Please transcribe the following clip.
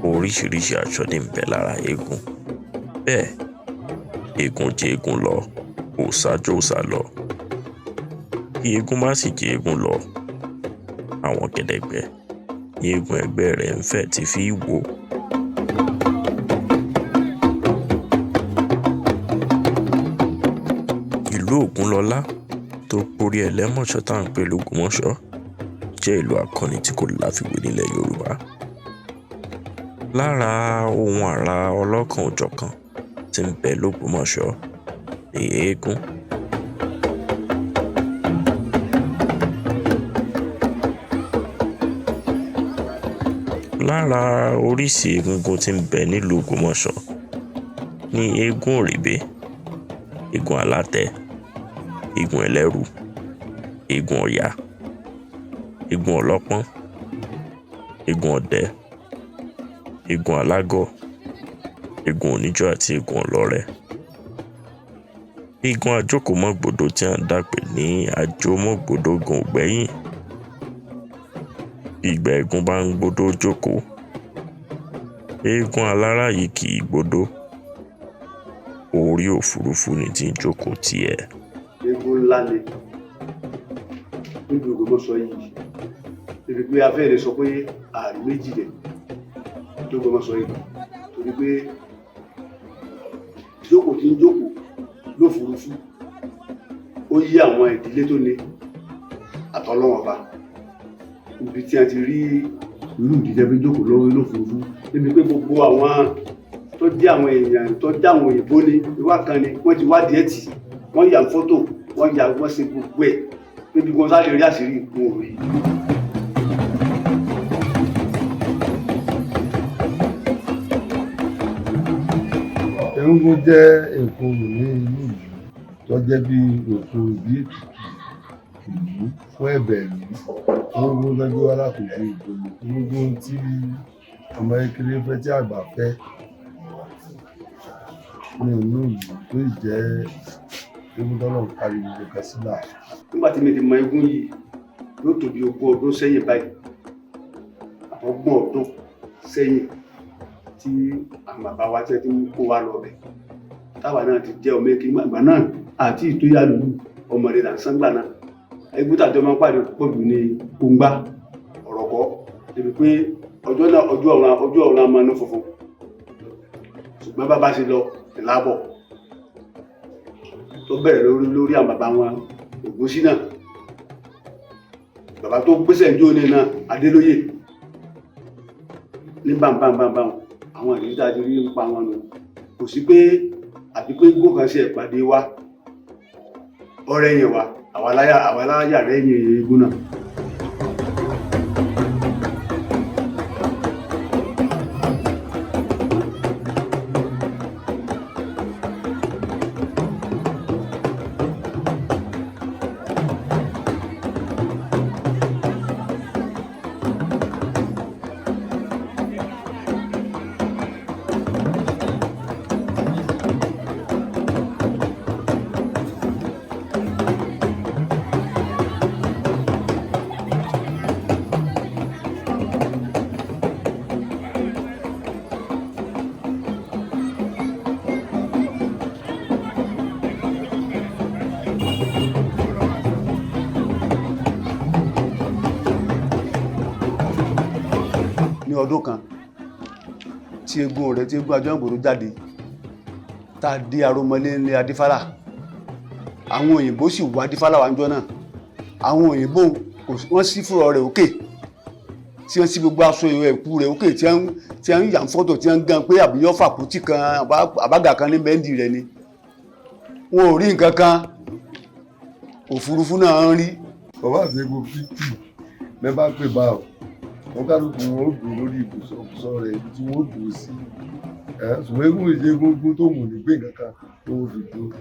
Oríṣiríṣi aṣọ ní ń bẹ lára eégún. Bẹ́ẹ̀, eégún jẹ́ eégún lọ, òòṣà jẹ́ òòṣà lọ. Kí eégún má sì jẹ́ eégún lọ, àwọn gẹdẹgbẹ ní eégún ẹgbẹ́ rẹ̀ ń fẹ́ ti fi wò. Ìlú Ògúnlọlá tó porí ẹlẹ́mọ̀ṣọ́ tá à ń pè l'Ògbómọ̀ṣọ́ jẹ́ ìlú akọni tí kò láfiwé nílẹ̀ Yorùbá. Lára ohun àrà ọlọ́kan òjọ̀kan tí ń bẹ l'Ògbómọ̀ṣọ́ ni eégún. Lára oríṣi egungun tí ń bẹ nílùú Ògbómọ̀ṣọ́ ni eégún òrìbé, eégún alátẹ, eégún ẹlẹ́rù, eégún ọ̀yà, eégún ọlọ́pọ́n, eégún ọdẹ, eégún alágọ̀, eégún oníjó àti eégún ọlọ́rẹ̀. Eégún Ajókó-mọ tí à ń dàpè ní Ajomogbodo gan ògbẹ́yìn. Ìgbà eégún bá ń gbódó jókòó, eégún alára yìí kì í gbódó, orí òfurufú ni tí ń jókòó tiẹ̀. Eégún ńlá ni níbi Ògbómọ̀ṣọ́ yìí, ibi pé a fẹ́ lè sọ pé ààrùn méjì rẹ̀ l'Ògbómọ̀ṣọ́ yìí, torí pé jókòó tí ń jókòó lófurufú ó yí àwọn ìdílé tó ní àtọlọ́wọ̀n ọba. Ibi tí a ti rí irú ìdílé bí jókòó lórí lófurufú, níbi pé gbogbo àwọn tó jẹ́ àwọn èèyàn tó jẹ́ àwọn òyìnbó ní ìwà kan ni wọ́n ti wá díẹ̀ tì, wọ́n yà fọ́tò, wọ́n ṣe gbogbo ẹ̀ níbi wọn sáré rí àṣírí ìkún òru yìí. Egúngún jẹ́ nǹkan ní inú ìlú tó jẹ́ bí nǹkan ìbí ètùtù ìlú fún ẹ̀bẹ̀ ìlú. Egúngún lọ́jọ́ wá lákòókò ìgbòho. Egúngún tí ọmọ kékeré fẹ́ tí àgbà fẹ́ ní inú ìlú tó jẹ́ eégún tọ́lọ̀ ń kárí gbogbo kan sílà. Nígbà tí mi ti mọ eégún yìí yóò tó bí 20 ọdún sẹ́yìn báyìí, àtọ́gbọ̀n ọdún sẹ́yìn tí àwọn bàbá wa tí ń kó wa lọ bẹ̀. Táwa náà ti jẹ́ ọmọ èkìtì àgbà náà àti ìtóyà lùlù ọmọdé là ń sángbà náà. Eégún tàjọ máa ń pàdé pọ̀jù ní gbóngbá ọ̀rọ̀kọ́, débi pé ọjọ́ ọ̀run a máa ná funfun. Ṣùgbọ́n bàbá ṣe lọ ìlàbọ̀ tó bẹ̀rẹ̀ lórí àwọn bàbá wọn Ògúnsí náà. Bàbá tó gbéṣẹ̀ ìjó ní náà Adélóyè ní bámbámbámbám àwọn ìlú tá a ti rí ń pa wọn nù. Kò sí pé àbí pé gbókan ṣe ìpàdé wa ọ̀rẹ́ yẹn wa àwa aláyà rẹ̀ yẹn eégún náà. Ní ọdún kan tí eégún Ajomogbodo jáde tá a dé aromọlé ńlẹ̀ Adífálà, àwọn òyìnbó sì wá Adífálà wá ńjọ́ náà. Àwọn òyìnbó wọ́n sí fúrọ̀ rẹ̀ òkè tí wọ́n sí gbogbo aṣọ ẹ̀kú rẹ̀ òkè tí wọ́n ń yà fọ́tò tí wọ́n ń gan pé àbíyọ́ fàkútì kan àbágà kan ní bẹ́ńdì rẹ̀ ni. Wọn ò rí nǹkan kan, òfurufú náà ń rí. Bàbá àti eégún 50 mẹ́bàá pè bá ọ. Wọ́n kálukú wọn ó dùn lórí ibùsọ̀ rẹ̀ ibi tí wọ́n ó dùn sí. Ṣùgbọ́n eégún ìṣe egungun tó mú ní gbé nǹkan kan tó fi dúró.